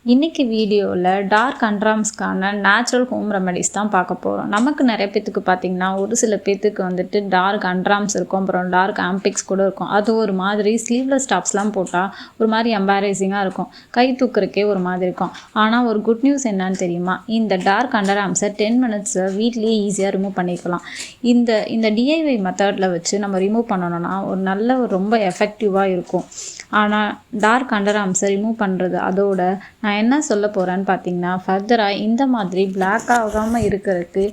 இன்றைக்கி வீடியோவில் dark அண்டர்ஆர்ம்ஸ்க்கான natural home remedies தான் பார்க்க போகிறோம். நமக்கு நிறைய பேத்துக்கு பார்த்திங்கன்னா ஒரு சில பேத்துக்கு வந்துட்டு டார்க் அண்டர்ஆர்ம்ஸ் இருக்கும், அப்புறம் டார்க் ஆம்பிக்ஸ் கூட இருக்கும். அது ஒரு மாதிரி ஸ்லீவ்லெஸ் டாப்ஸ்லாம் போட்டால் ஒரு மாதிரி எம்பாரசிங்காக இருக்கும், கை தூக்குறக்கே ஒரு மாதிரி இருக்கும். ஆனால் ஒரு குட் நியூஸ் என்னன்னு தெரியுமா? இந்த டார்க் அண்டர்ஆர்ம்ஸை 10 மினிட்ஸை வீட்லேயே ஈஸியாக ரிமூவ் பண்ணிக்கலாம். இந்த டிஐஒய் மெத்தடில் வச்சு நம்ம ரிமூவ் பண்ணணும்னா ஒரு ரொம்ப எஃபெக்டிவாக இருக்கும். ஆனால் டார்க் அண்டர்ஆர்ம்ஸை ரிமூவ் பண்ணுறது அதோட நான் என்ன சொல்ல போகிறேன்னு பார்த்தீங்கன்னா, ஃபர்தராக இந்த மாதிரி பிளாக் ஆகாமல் இருக்கிறதுக்கு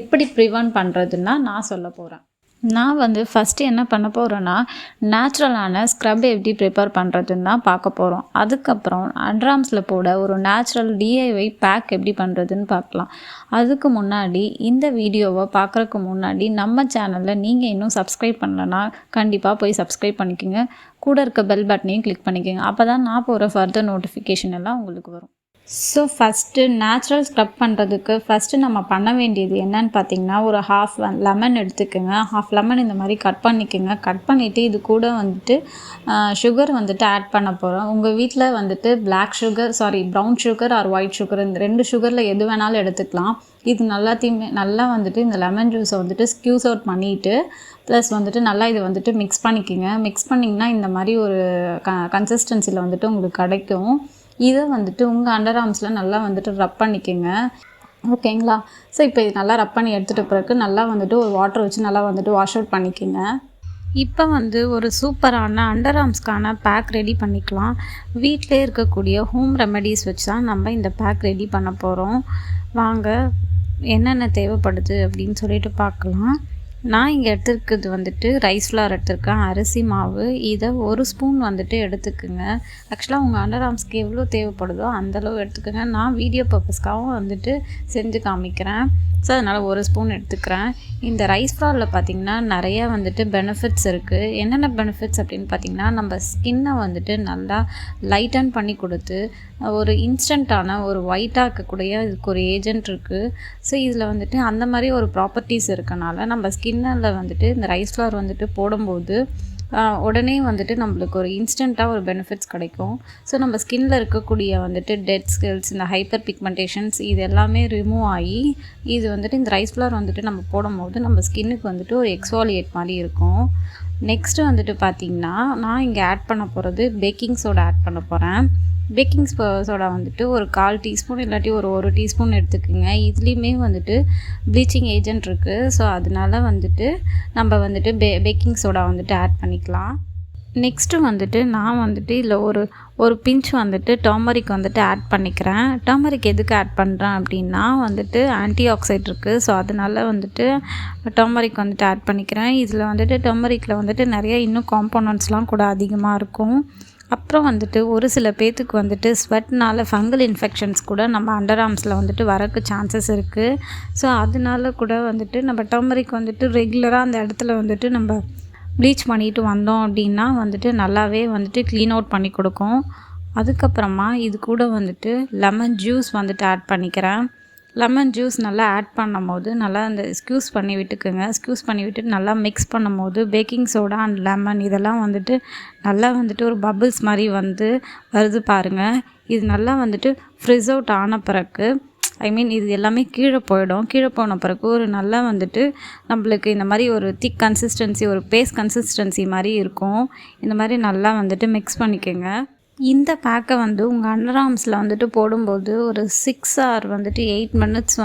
எப்படி ப்ரிவென்ட் பண்ணுறதுன்னா நான் சொல்ல போகிறேன். நான் ஃபஸ்ட்டு என்ன பண்ண போகிறேன்னா, நேச்சுரலான ஸ்க்ரப் எப்படி ப்ரிப்பேர் பண்ணுறதுன்னு தான் பார்க்க போகிறோம். அதுக்கப்புறம் அண்டர்ஆர்ம்ஸில் போட ஒரு நேச்சுரல் டிஐஒய் பேக் எப்படி பண்ணுறதுன்னு பார்க்கலாம். அதுக்கு முன்னாடி இந்த வீடியோவை பார்க்குறதுக்கு முன்னாடி நம்ம சேனலில் நீங்கள் இன்னும் சப்ஸ்கிரைப் பண்ணலன்னா கண்டிப்பாக போய் சப்ஸ்கிரைப் பண்ணிக்கோங்க. கூட இருக்க பெல் பட்டனையும் கிளிக் பண்ணிக்கோங்க. அப்போ தான் நான் போகிற ஃபர்தர் நோட்டிஃபிகேஷன் எல்லாம் உங்களுக்கு வரும். ஸோ ஃபஸ்ட்டு நேச்சுரல் ஸ்க்ரப் பண்ணுறதுக்கு ஃபஸ்ட்டு நம்ம பண்ண வேண்டியது என்னன்னு பார்த்தீங்கன்னா, ஒரு ஹாஃப் லெமன் எடுத்துக்கோங்க. ஹாஃப் லெமன் இந்த மாதிரி கட் பண்ணிக்கோங்க. கட் பண்ணிவிட்டு இது கூட சுகர் ஆட் பண்ண போகிறோம். உங்கள் வீட்டில் brown sugar R white sugar, இந்த 2 சுகரில் எது வேணாலும் எடுத்துக்கலாம். இது நல்லா இந்த லெமன் ஜூஸை ஸ்க்யூஸ் அவுட் பண்ணிவிட்டு ப்ளஸ் நல்லா இது மிக்ஸ் பண்ணிக்கோங்க. மிக்ஸ் பண்ணிங்கன்னா இந்த மாதிரி ஒரு கன்சிஸ்டன்சியில் உங்களுக்கு கிடைக்கும். இதை உங்கள் அண்டர்ஆர்ம்ஸில் நல்லா ரப் பண்ணிக்கோங்க. ஓகேங்களா? ஸோ இப்போ இது நல்லா ரப் பண்ணி எடுத்துகிட்ட பிறகு நல்லா ஒரு வாட்டர் வச்சு நல்லா வாஷ் அவுட் பண்ணிக்கோங்க. இப்போ ஒரு சூப்பரான அண்டர்ஆர்ம்ஸ்க்கான பேக் ரெடி பண்ணிக்கலாம். வீட்டிலே இருக்கக்கூடிய ஹோம் ரெமெடிஸ் வச்சு தான் நம்ம இந்த பேக் ரெடி பண்ண போகிறோம். வாங்க என்னென்ன தேவைப்படுது அப்படின்னு சொல்லிட்டு பார்க்கலாம். நான் இங்கே எடுத்துருக்கிறது ரைஸ் ஃப்ளார் எடுத்துருக்கேன், அரிசி மாவு. இதை 1 ஸ்பூன் எடுத்துக்குங்க. ஆக்சுவலாக உங்கள் அண்டர்ஆர்ம்ஸ்க்கு எவ்வளோ தேவைப்படுதோ அந்தளவு எடுத்துக்கோங்க. நான் வீடியோ பர்பஸ்க்காகவும் செஞ்சு காமிக்கிறேன். ஸோ அதனால் 1 ஸ்பூன் எடுத்துக்கிறேன். இந்த ரைஸ் ஃப்ளாரில் பார்த்திங்கன்னா நிறையா பெனிஃபிட்ஸ் இருக்குது. என்னென்ன பெனிஃபிட்ஸ் அப்படின்னு பார்த்திங்கன்னா, நம்ம ஸ்கின்னை நல்லா லைட்டன் பண்ணி கொடுத்து ஒரு இன்ஸ்டண்ட்டான ஒரு ஒயிட்டாக்கக்கூடிய இதுக்கு ஒரு ஏஜென்ட் இருக்குது. ஸோ இதில் அந்த மாதிரி ஒரு ப்ராப்பர்ட்டிஸ் இருக்கனால நம்ம ஸ்கின்னில் இந்த ரைஸ் ஃப்ளார் போடும்போது உடனே நம்மளுக்கு ஒரு இன்ஸ்டண்ட்டாக ஒரு பெனிஃபிட்ஸ் கிடைக்கும். ஸோ நம்ம ஸ்கின்னில் இருக்கக்கூடிய டெட் ஸ்கில்ஸ், இந்த ஹைப்பர் பிக்மெண்டேஷன்ஸ் இது எல்லாமே ரிமூவ் ஆகி இது இந்த ரைஸ் ஃப்ளார் நம்ம போடும்போது நம்ம ஸ்கின்னுக்கு ஒரு எக்ஸ்ஃபாலியேட் மாதிரி இருக்கும். நெக்ஸ்ட்டு பார்த்திங்கன்னா, நான் இங்கே ஆட் பண்ண போகிறது பேக்கிங் சோடா ஆட் பண்ண போகிறேன். பேக்கிங் சோடா ஒரு 1/4 டீஸ்பூன் இல்லாட்டி ஒரு 1 டீஸ்பூன் எடுத்துக்கோங்க. இதுலேயுமே ப்ளீச்சிங் ஏஜென்ட் இருக்குது. ஸோ அதனால நம்ம பேக்கிங் சோடா ஆட் பண்ணிக்கலாம். நெக்ஸ்ட்டு நான் இதில் ஒரு பிஞ்ச் டர்மரிக் ஆட் பண்ணிக்கிறேன். டர்மரிக் எதுக்கு ஆட் பண்ணுறேன் அப்படின்னா ஆன்டி ஆக்சைட் இருக்குது. ஸோ அதனால டர்மரிக் ஆட் பண்ணிக்கிறேன். இதில் டர்மரிக்கில் நிறைய இன்னும் காம்போனன்ட்ஸ்லாம் கூட அதிகமாக இருக்கும். அப்புறம் ஒரு சில பேத்துக்கு ஸ்வெட்னால் ஃபங்கல் இன்ஃபெக்ஷன்ஸ் கூட நம்ம அண்டர்ஆர்ம்ஸில் வரக்கு சான்சஸ் இருக்குது. ஸோ அதனால கூட நம்ம டர்மரிக் ரெகுலராக அந்த இடத்துல நம்ம ப்ளீச் பண்ணிட்டு வந்தோம் அப்படின்னா நல்லாவே க்ளீன் அவுட் பண்ணி கொடுக்கும். அதுக்கப்புறமா இது கூட லெமன் ஜூஸ் ஆட் பண்ணிக்கிறேன். லெமன் ஜூஸ் நல்லா ஆட் பண்ணும்போது நல்லா அந்த ஸ்க்யூஸ் பண்ணி விட்டுக்குங்க. ஸ்க்யூஸ் பண்ணி விட்டுட்டு நல்லா மிக்ஸ் பண்ணும்போது பேக்கிங் சோடா அண்ட் லெமன் இதெல்லாம் நல்லா ஒரு பபிள்ஸ் மாதிரி வருது பாருங்கள். இது நல்லா ஃப்ரிஸ் அவுட் ஆன பிறகு இது எல்லாமே கீழே போயிடும். கீழே போன பிறகு ஒரு நல்லா நம்மளுக்கு இந்த மாதிரி ஒரு திக் கன்சிஸ்டன்சி, ஒரு பேஸ்ட் கன்சிஸ்டன்சி மாதிரி இருக்கும். இந்த மாதிரி நல்லா மிக்ஸ் பண்ணிக்கோங்க. இந்த பேக்கை உங்கள் அண்டர்ஆர்ம்ஸில் போடும்போது ஒரு 6 ஆர் 8 மினிட்ஸ்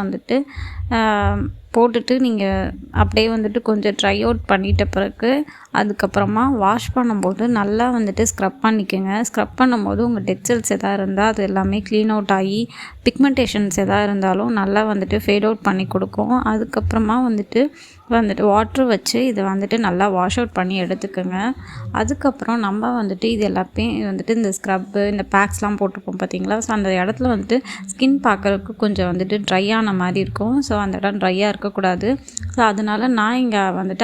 போட்டுட்டு நீங்கள் அப்படியே கொஞ்சம் ட்ரை அவுட் பண்ணிட்ட பிறகு அதுக்கப்புறமா வாஷ் பண்ணும்போது நல்லா ஸ்க்ரப் பண்ணிக்கோங்க. ஸ்க்ரப் பண்ணும்போது உங்கள் டெட் செல்ஸ் எதாவது இருந்தால் அது எல்லாமே க்ளீன் அவுட் ஆகி பிக்மெண்டேஷன்ஸ் எதாவது இருந்தாலும் நல்லா ஃபேட் அவுட் பண்ணி கொடுக்கும். அதுக்கப்புறமா வாட்ரு வச்சு இதை நல்லா வாஷ் அவுட் பண்ணி எடுத்துக்கோங்க. அதுக்கப்புறம் நம்ம இது எல்லாத்தையும் இந்த ஸ்க்ரப்பு, இந்த பேக்ஸ்லாம் போட்டிருப்போம் பார்த்தீங்களா? ஸோ அந்த இடத்துல ஸ்கின் பார்க்குறதுக்கு கொஞ்சம் ட்ரை ஆன மாதிரி இருக்கும். ஸோ அந்த இடம் ட்ரையாக இருக்கக்கூடாது. ஸோ அதனால் நான் இங்கே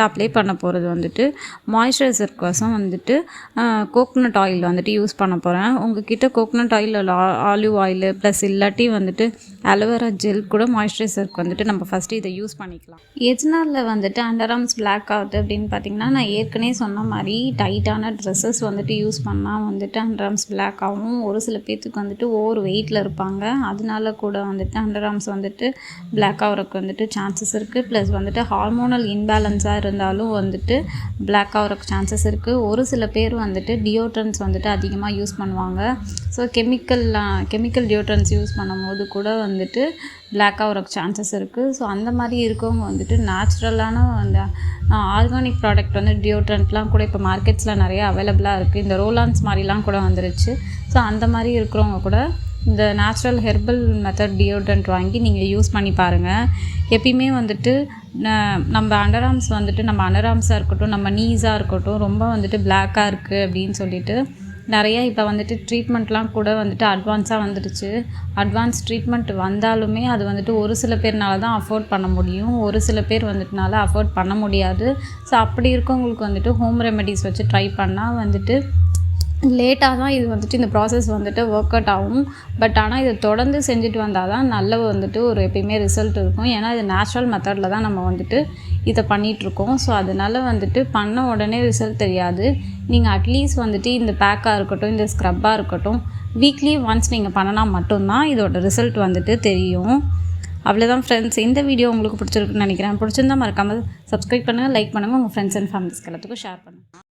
அப்ளை பண்ண போகிறது மாய்ஸ்சரைசருக்கோசம் வந்துட்டு கோகோனட் ஆயில் வந்துட்டு யூஸ் பண்ண போகிறேன். உங்ககிட்ட கோகோனட் ஆயில் இல்லை ஆலிவ் ஆயில் ப்ளஸ் இல்லாட்டி வந்துட்டு அலோவேரா ஜெல் கூட மாய்ஸ்சரைசருக்கு வந்துட்டு நம்ம ஃபஸ்ட்டு இதை யூஸ் பண்ணிக்கலாம். எதனால வந்துட்டு அண்டர்ஆர்ம்ஸ் பிளாக் ஆகுது அப்படின்னு பார்த்தீங்கன்னா, நான் ஏற்கனவே சொன்ன மாதிரி டைட்டான ட்ரெஸ்ஸஸ் வந்துட்டு யூஸ் பண்ணால் வந்துட்டு அண்டர்ஆர்ம்ஸ் பிளாக் ஆகும். ஒரு சில பேர்த்துக்கு வந்துட்டு ஓவர் வெயிட்டில் இருப்பாங்க, அதனால கூட வந்துட்டு அண்டர்ஆர்ம்ஸ் வந்துட்டு பிளாக் ஆகிறதுக்கு வந்துட்டு சான்சஸ் இருக்குது. ப்ளஸ் வந்துட்டு ஹார்மோனல் இன்பேலன்ஸாக இருந்தாலும் வந்துட்டு பிளாக் ஆகிறதுக்கு சான்சஸ் இருக்குது. ஒரு சில பேர் வந்துட்டு டியோட்ரன்ஸ் வந்துட்டு அதிகமாக யூஸ் பண்ணுவாங்க. ஸோ கெமிக்கல் டியோட்ரன்ஸ் யூஸ் பண்ணும்போது கூட வந்துட்டு பிளாக் ஆகிறதுக்கு சான்சஸ் இருக்குது. ஸோ அந்த மாதிரி இருக்கவங்க வந்துட்டு நேச்சுரலான அந்த ஆர்கானிக் ப்ராடக்ட் வந்து டியோட்ரண்ட்லாம் கூட இப்போ மார்க்கெட்ஸில் நிறைய அவைலபிளாக இருக்குது. இந்த ரோலான்ஸ் மாதிரிலாம் கூட வந்துருச்சு. ஸோ அந்த மாதிரி இருக்கிறவங்க கூட இந்த நேச்சுரல் ஹெர்பல் மெத்தட் டியோட்ரண்ட் வாங்கி நீங்கள் யூஸ் பண்ணி பாருங்கள். எப்பயுமே வந்துட்டு நம்ம அண்டர்ஆர்ம்ஸ் வந்துட்டு நம்ம அண்டர்ஆர்ம்ஸாக இருக்கட்டும், நம்ம நீஸாக இருக்கட்டும், ரொம்ப வந்துட்டு பிளாக்காக இருக்குது அப்படின்னு சொல்லிட்டு நிறைய இப்போ வந்துட்டு ட்ரீட்மெண்ட்லாம் கூட வந்துட்டு அட்வான்ஸாக வந்துடுச்சு. அட்வான்ஸ் ட்ரீட்மெண்ட் வந்தாலுமே அது வந்துட்டு ஒரு சில பேர்னால தான் அஃபோர்ட் பண்ண முடியும், ஒரு சில பேர் வந்துட்டுனால அஃபோர்ட் பண்ண முடியாது. ஸோ அப்படி இருக்கவங்களுக்கு வந்துட்டு ஹோம் ரெமெடிஸ் வச்சு ட்ரை பண்ணால் வந்துட்டு லேட்டாக தான் இது வந்துட்டு இந்த ப்ராசஸ் வந்துட்டு ஒர்க் அவுட் ஆகும். பட் ஆனால் இதை தொடர்ந்து செஞ்சுட்டு வந்தால் தான் நல்ல வந்துட்டு ஒரு எப்பயுமே ரிசல்ட் இருக்கும். ஏன்னா இது நேச்சுரல் மெத்தடில் தான் நம்ம வந்துட்டு இதை பண்ணிகிட்ருக்கோம். ஸோ அதனால் வந்துட்டு பண்ண உடனே ரிசல்ட் தெரியாது. நீங்கள் அட்லீஸ்ட் வந்துட்டு இந்த பேக்காக இருக்கட்டும், இந்த ஸ்க்ரப்பாக இருக்கட்டும், வீக்லி ஒன்ஸ் நீங்கள் பண்ணினா மட்டும்தான் இதோட ரிசல்ட் வந்துட்டு தெரியும். அவ்வளோதான் ஃப்ரெண்ட்ஸ். இந்த வீடியோ உங்களுக்கு பிடிச்சிருக்குன்னு நினைக்கிறேன். பிடிச்சிருந்தா மறக்காமல் சப்ஸ்கிரைப் பண்ணுங்கள், லைக் பண்ணுங்கள், உங்கள் ஃப்ரெண்ட்ஸ் அண்ட் ஃபேமிலிஸ்க்கு எல்லாத்துக்கும் ஷேர் பண்ணுங்கள்.